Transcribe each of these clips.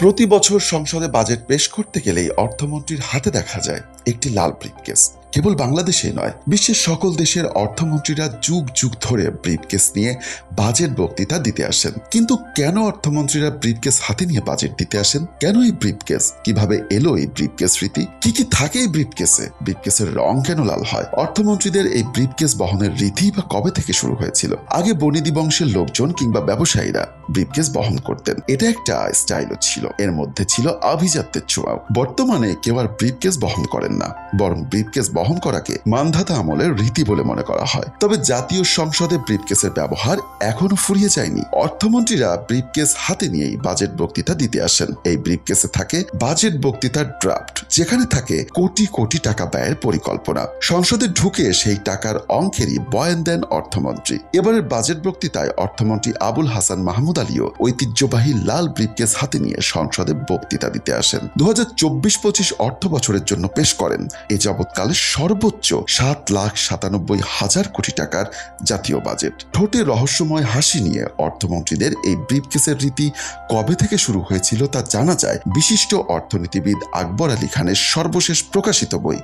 প্রতি বছর সংসদে বাজেট পেশ করতে গেলেই অর্থমন্ত্রীর হাতে দেখা যায় একটি লাল ব্রিফকেস। কেবল বাংলাদেশেই নয়, বিশ্বের সকল দেশের অর্থমন্ত্রীরা যুগ যুগ ধরে ব্রিফকেস নিয়ে বাজেট বক্তৃতা দিতে আসেন। কিন্তু কেন অর্থমন্ত্রীরা ব্রিফকেস হাতে নিয়ে বাজেট দিতে আসেন? কেন এই ব্রিফকেস? কিভাবে এলো এই ব্রিফকেস রীতি? কি কি থাকে এই ব্রিফকেসে? ব্রিফকেসের রং কেন লাল হয়? অর্থমন্ত্রীদের এই ব্রিফকেস বহনের রীতি বা কবে থেকে শুরু হয়েছিল? আগে বনিদি বংশের লোকজন কিংবা ব্যবসায়ীরা ব্রিফকেস বহন করতেন। এটা একটা স্টাইলও ছিল, এর মধ্যে ছিল আভিজাত্যের ছোঁয়াও। বর্তমানে কেউ আর ব্রিফকেস বহন করেন না, বরং ব্রিফকেস বহন করাকে মানধাতা আমলের রীতি বলে মনে করা হয়। তবে জাতীয় সংসদে ব্রিফকেসের ব্যবহার এখনো ফুরিয়ে যায়নি। অর্থমন্ত্রীরা ব্রিফকেস হাতে নিয়েই বাজেট বক্তৃতা দিতে আসেন। এই ব্রিফকেসে থাকে বাজেট বক্তৃতার ড্রাফট, যেখানে থাকে কোটি কোটি টাকা ব্যয়ের পরিকল্পনা। সংসদে ঢুকে সেই টাকার অঙ্কেরই বয়ান দেন অর্থমন্ত্রী। এবারের বাজেট বক্তৃতায় অর্থমন্ত্রী আবুল হাসান মাহমুদ আলীও ঐতিহ্যবাহী লাল ব্রিফকেস হাতে নিয়ে সংসদে বক্তৃতা দিতে আসেন। 2024-25 অর্থ বছরের জন্য পেশ করেন এ যাবৎকালে সর্বোচ্চ 7,97,000 কোটি টাকার জাতীয় বাজেট। ঠোঁটে রহস্যময় হাসি নিয়ে অর্থমন্ত্রীদের এই ব্রিফকেসের রীতি কবে থেকে শুরু হয়েছিল তা জানা যায় বিশিষ্ট অর্থনীতিবিদ আকবর আলী খানের সর্বশেষ প্রকাশিত বই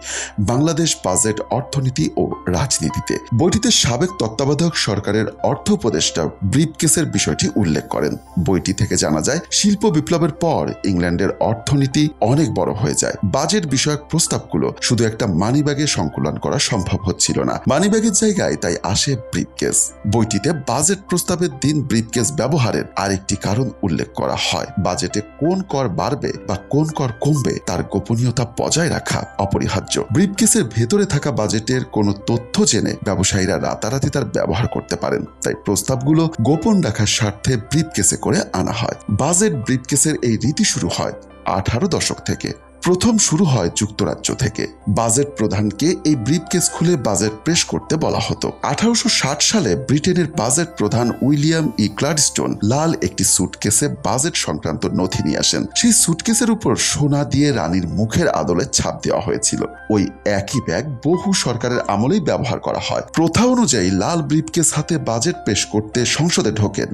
বাংলাদেশ বাজেট, অর্থনীতি ও রাজনীতিতে। বইটিতে সাবেক তত্ত্বাবধায়ক সরকারের অর্থ উপদেষ্টা ব্রিফকেসের বিষয়টি উল্লেখ করেন। বইটি থেকে জানা যায় শিল্প বিপ্লবের পর ইংল্যান্ডের অর্থনীতি অনেক বড় হয়ে যায়। বাজেট বিষয়ক প্রস্তাবগুলো শুধু একটা মানিব্যাগে সংকলন করা সম্ভব হচ্ছিল না, মানিব্যাগের জায়গায় তাই আসে ব্রিফকেস। বইটিতে বাজেট প্রস্তাবের দিন ব্রিফকেস ব্যবহারের আরেকটি কারণ উল্লেখ করা হয়। বাজেটে কোন কর বাড়বে বা কোন কর কমবে তার গোপনীয়তা বজায় রাখা অপরিহার্য। ব্রিফকেসের ভেতরে থাকা বাজেটের কোনো তথ্য জেনে ব্যবসায়ীরা রাতারাতি তার ব্যবহার করতে পারেন, তাই প্রস্তাবগুলো গোপন রাখার স্বার্থে ব্রিফকেসে করে আনা হয়। বাজেট ব্রিফকেসের এই রীতি শুরু হয় 18 দশক থেকে। প্রথম শুরু হয় যুক্তরাজ্য থেকে। বাজেট প্রধানকে এই ব্রিফকেস খুলে বাজেট পেশ করতে বলা হতো। 1860 সালে ব্রিটেনের বাজেট প্রধান উইলিয়াম গ্লাডস্টোন লাল একটি সুটকেসে বাজেট সংক্রান্ত নথি নিয়ে আসেন। সেই সুটকেসের উপর সোনা দিয়ে রানীর মুখের আদলে ছাপ দেওয়া হয়েছিল। ওই একই ব্যাগ বহু সরকারের আমলেই ব্যবহার করা হয়। প্রথা অনুযায়ী লাল ব্রিফকেস হাতে বাজেট পেশ করতে সংসদে ঢোকেন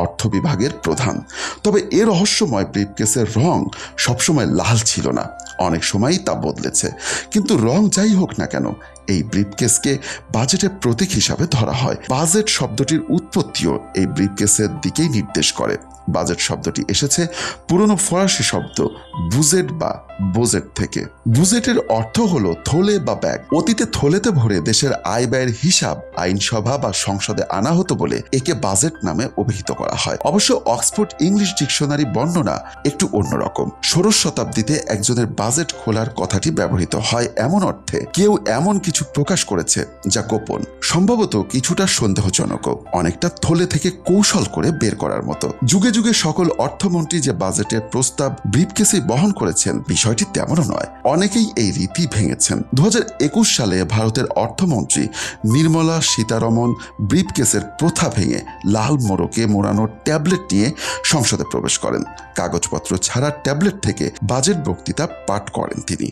অর্থ বিভাগের প্রধান। তবে এ রহস্যময় ব্রিফকেসের রং সবসময় লাল ছিল না, অনেক সময়ই তা বদলেছে। কিন্তু রং যাই হোক না কেন, এই ব্রিফকেসকে বাজেটের প্রতীক হিসাবে ধরা হয়। বাজেট শব্দটির উৎপত্তিও এই ব্রিফকেসের দিকেই নির্দেশ করে। বাজেট শব্দটি এসেছে পুরনো ফরাসি শব্দ বুজেট বা বোজেট থেকে। বুজেটের অর্থ হলো থলে বা ব্যাগ। অতীতে থলেতে ভরে দেশের আয় ব্যয়ের হিসাব আইনসভা বা সংসদে আনা হতো বলে একে বাজেট নামে অভিহিত করা হয়। অবশ্য অক্সফোর্ড ইংলিশ ডিকশনারি বর্ণনা একটু অন্যরকম। 16 শতাব্দীতে একজনের বাজেট খোলার কথাটি ব্যবহৃত হয় এমন অর্থে কেউ এমন কিছু প্রকাশ করেছে যা গোপন, সম্ভবত কিছুটা সন্দেহজনকও, অনেকটা থলে থেকে কৌশল করে বের করার মতো। যুগে যুগে সকল অর্থমন্ত্রী যে বাজেটের প্রস্তাব ব্রিফকেসে বহন করেছেন বিষয়টি তেমনও নয়। অনেকেই এই রীতি ভেঙেছেন। 2021 সালে ভারতের অর্থমন্ত্রী নির্মলা সীতারমণ ব্রিফকেসের প্রথা ভেঙে লাল মোড়কে মোড়ানো ট্যাবলেট নিয়ে সংসদে প্রবেশ করেন। কাগজপত্র ছাড়া ট্যাবলেট থেকে বাজেট বক্তৃতা পাঠ করেন তিনি।